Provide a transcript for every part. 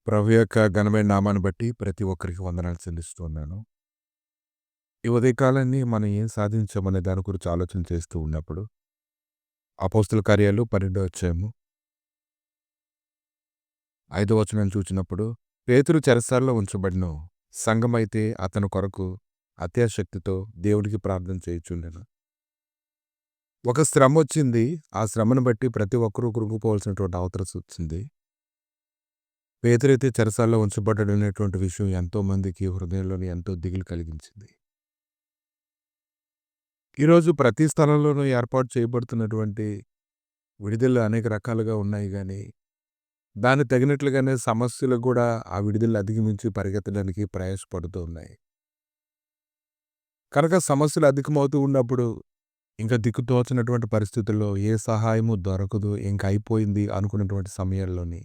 ప్రభు యొక్క ఘనమైన నామాన్ని బట్టి ప్రతి ఒక్కరికి వందనాలు చెల్లిస్తూ ఉన్నాను. ఈ ఉదయకాలాన్ని మనం ఏం సాధించామనే దాని గురించి ఆలోచన చేస్తూ ఉన్నప్పుడు, అపోస్తుల కార్యాలు 12 అధ్యాయము 5 వచనాన్ని చూచినప్పుడు, పేతురు చెరసాలలో ఉంచబడిన సంఘమైతే అతని కొరకు అత్యాశక్తితో దేవునికి ప్రార్థన చేయుచుండెను. ఒక శ్రమ వచ్చింది. ఆ శ్రమను బట్టి ప్రతి ఒక్కరూ కృంగిపోవాల్సినటువంటి అవసరం వచ్చింది. పేతురైతే చెరసాలలో ఉంచబడ్డాడు అనేటువంటి విషయం ఎంతో మందికి హృదయంలోని ఎంతో దిగులు కలిగించింది. ఈరోజు ప్రతి స్థలంలోనూ ఏర్పాటు చేయబడుతున్నటువంటి విడుదలలు అనేక రకాలుగా ఉన్నాయి గానీ, దానికి తగినట్లుగానే సమస్యలు కూడా ఆ విడుదలను అధిగమించి పరిగెత్తడానికి ప్రయాసపడుతూ ఉన్నాయి. కనుక సమస్యలు అధికమవుతూ ఉన్నప్పుడు, ఇంక దిక్కుతోచనటువంటి పరిస్థితుల్లో ఏ సహాయము దొరకదు, ఇంక అయిపోయింది అనుకున్నటువంటి సమయాల్లోని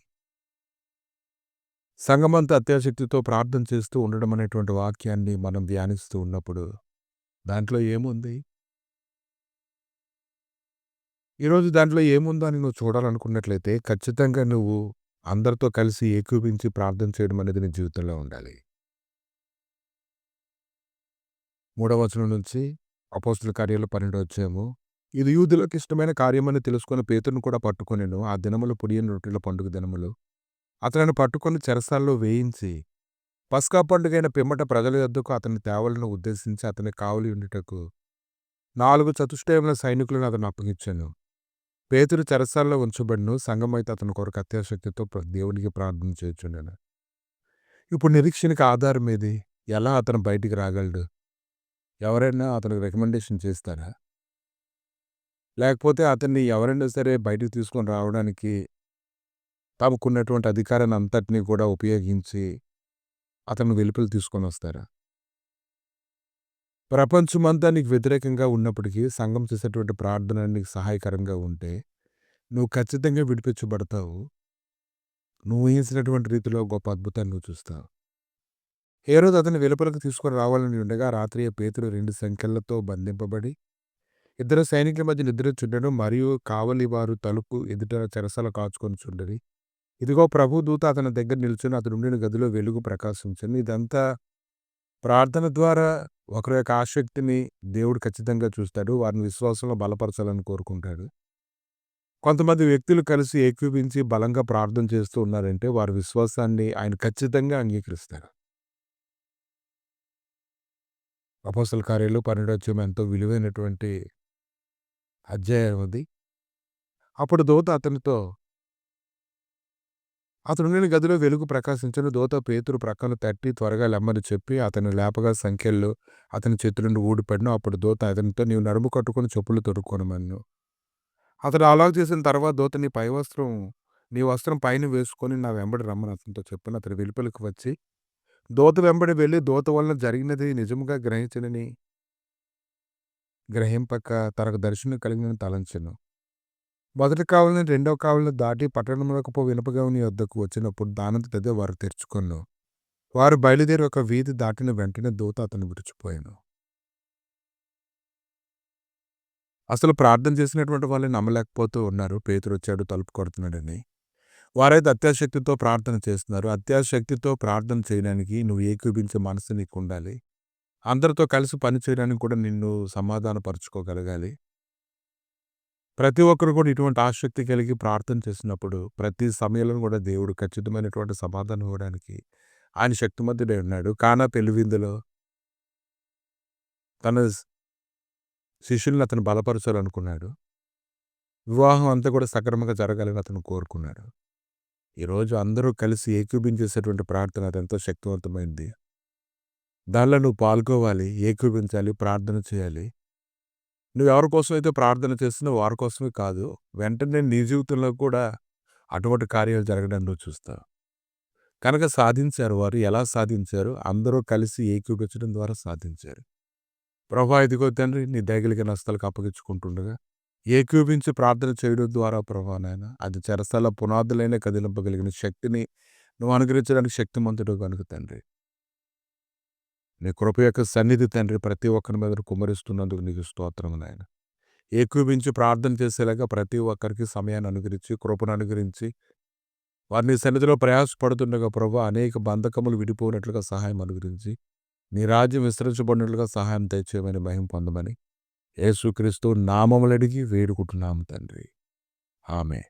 సంఘమంతా అత్యాశక్తితో ప్రార్థన చేస్తూ ఉండడం అనేటువంటి వాక్యాన్ని మనం ధ్యానిస్తూ ఉన్నప్పుడు, దాంట్లో ఏముంది? ఈరోజు దాంట్లో ఏముందో అని నువ్వు చూడాలనుకున్నట్లయితే ఖచ్చితంగా నువ్వు అందరితో కలిసి ఏకీభవించి ప్రార్థన చేయడం అనేది నీ జీవితంలో ఉండాలి. 3వ వచనం నుంచి అపోస్తుల కార్యాలు 12 అధ్యాయము. ఇది యూదులకు ఇష్టమైన కార్యమని తెలుసుకొని పేతురును కూడా పట్టుకొనెను. ఆ దినములు పులియని రొట్టెల పండుగ దినములు. అతనిని పట్టుకొని చెరసాలలో వేయించి పస్కా పండుగైన పిమ్మట ప్రజల యొద్దకు అతని తేవలను ఉద్దేశించి అతని కావలి ఉండుటకు 4 చతుష్టయముల సైనికులను అతను అప్పగించెను. పేతురు చెరసాలలో ఉంచబడిను. సంఘమైతే అతని కొరకు అత్యాశక్తితో దేవునికి ప్రార్థన చేయుచుండెను. ఇప్పుడు నిరీక్షణకి ఆధారం ఏది? ఎలా అతను బయటికి రాగలడు? ఎవరైనా అతనికి రికమెండేషన్ చేస్తారా? లేకపోతే అతన్ని ఎవరైనా సరే బయటికి తీసుకొని రావడానికి తమకున్నటువంటి అధికారాన్ని అంతటినీ కూడా ఉపయోగించి అతను వెలుపలికి తీసుకొని వస్తారా? ప్రపంచమంతా నీకు వ్యతిరేకంగా ఉన్నప్పటికీ సంఘం చేసేటువంటి ప్రార్థన నీకు సహాయకరంగా ఉంటే నువ్వు ఖచ్చితంగా విడిపించబడతావు. నువ్వు ఊహించినటువంటి రీతిలో గొప్ప అద్భుతాన్ని నువ్వు చూస్తావు. హేరోదు అతన్ని వెలుపలకు తీసుకొని రావాలని ఉండగా రాత్రియే పేతురు 2 సంకెళ్లతో బంధింపబడి ఇద్దరు సైనికుల మధ్య నిద్రించుండెను. మరియు కావలి వారు తలుపు ఎదుట చెరసాల కాచుకొనుచుండిరి. ఇదిగో ప్రభు దూత అతని దగ్గర నిల్చుని అతడు ఉండిన గదిలో వెలుగు ప్రకాశించెను. ఇదంతా ప్రార్థన ద్వారా ఒకరి యొక్క ఆసక్తిని దేవుడు ఖచ్చితంగా చూస్తాడు. వారిని విశ్వాసంలో బలపరచాలని కోరుకుంటాడు. కొంతమంది వ్యక్తులు కలిసి ఏకీభవించి బలంగా ప్రార్థన చేస్తూ ఉన్నారంటే వారి విశ్వాసాన్ని ఆయన ఖచ్చితంగా అంగీకరిస్తారు. అపోస్తల కార్యాలు 12 అధ్యాయం ఎంతో విలువైనటువంటి అధ్యాయం అది. అప్పుడు దూత అతడుండిన గదిలో వెలుగు ప్రకాశించెను. దూత పేతురు ప్రక్కను తట్టి త్వరగా లెమ్మని చెప్పి అతని లేపగా సంకెళ్ళు అతని చేతి నుండి ఊడిపడెను. అప్పుడు దూత అతనితో నీవు నడుము కట్టుకొని చెప్పులు తొడుక్కొనమనెను. అతడు అలాగ చేసిన తర్వాత దూత నీ వస్త్రం పైన వేసుకొని నా వెంబడి రమ్మని అతనితో చెప్పాను. అతడు వెలుపలికి వచ్చి దూత వెంబడి వెళ్ళి దూత వలన జరిగినది నిజముగా గ్రహించనని గ్రహింపక తనకు దర్శనం కలిగినని తలంచెను. మొదటి కావలిని రెండవ కావలిని దాటి పట్టణంలోకి పో వినపగవుని వద్దకు వచ్చినప్పుడు దానంతటదే వారు తెరుచుకొను. వారు బయలుదేరి ఒక వీధి దాటిన వెంటనే దూత అతను విడిచిపోయాను. అసలు ప్రార్థన చేసినటువంటి వాళ్ళని నమ్మలేకపోతూ ఉన్నారు. పేతురు వచ్చాడు తలుపు కొడుతున్నాడని. వారైతే అత్యాశక్తితో ప్రార్థన చేస్తున్నారు. అత్యాశక్తితో ప్రార్థన చేయడానికి నువ్వు ఏకీభించే మనసు నీకు ఉండాలి. అందరితో కలిసి పని చేయడానికి కూడా నిన్ను సమాధానపరుచుకోగలగాలి. ప్రతి ఒక్కరు కూడా ఇటువంటి ఆసక్తి కలిగి ప్రార్థన చేసినప్పుడు ప్రతి సమయంలో కూడా దేవుడు ఖచ్చితమైనటువంటి సమాధానం ఇవ్వడానికి ఆయన శక్తిమంతుడై ఉన్నాడు. కానా పెళ్లి విందులో తన శిష్యుల్ని అతను బలపరచాలనుకున్నాడు. వివాహం అంతా కూడా సక్రమంగా జరగాలని అతను కోరుకున్నాడు. ఈరోజు అందరూ కలిసి ఏకీభించేసేటువంటి ప్రార్థన అదెంతో శక్తివంతమైంది. దానిలో నువ్వు పాల్గొవాలి, ఏకీభించాలి, ప్రార్థన చేయాలి. నువ్వు ఎవరి కోసం అయితే ప్రార్థన చేస్తున్నావో వారి కోసమే కాదు, వెంటనే నీ జీవితంలో కూడా అటువంటి కార్యాలు జరగడం నువ్వు చూస్తావు. కనుక సాధించారు వారు. ఎలా సాధించారు? అందరూ కలిసి ఏకీభించడం ద్వారా సాధించారు. ప్రభా ఇదిగో తండ్రి నీ దయగలిగిన హస్తాలకు అప్పగించుకుంటుండగా ఏకీభించి ప్రార్థన చేయడం ద్వారా ప్రభా నాయన అది చెరసాల పునాదులైన కదిలింపగలిగిన శక్తిని నువ్వు అనుగ్రహించడానికి శక్తిమంతుడు కనుక తండ్రి నీ కృప యొక్క సన్నిధి తండ్రి ప్రతి ఒక్కరి మీద కుమ్మరిస్తున్నందుకు నీకు స్తోత్రం నాయన. ఏకీభించి ప్రార్థన చేసేలాగా ప్రతి ఒక్కరికి సమయాన్ని అనుగ్రహించి కృపను అనుగ్రహించి వారు నీ సన్నిధిలో ప్రయాసపడుతుండగా ప్రభు అనేక బంధకములు విడిపోయినట్లుగా సహాయం అనుగ్రహించి నీ రాజ్యం విస్తరించబడినట్లుగా సహాయం తెచ్చేయమని మహిమ పొందమని యేసుక్రీస్తు నామములు అడిగి వేడుకుంటున్నాము తండ్రి. ఆమె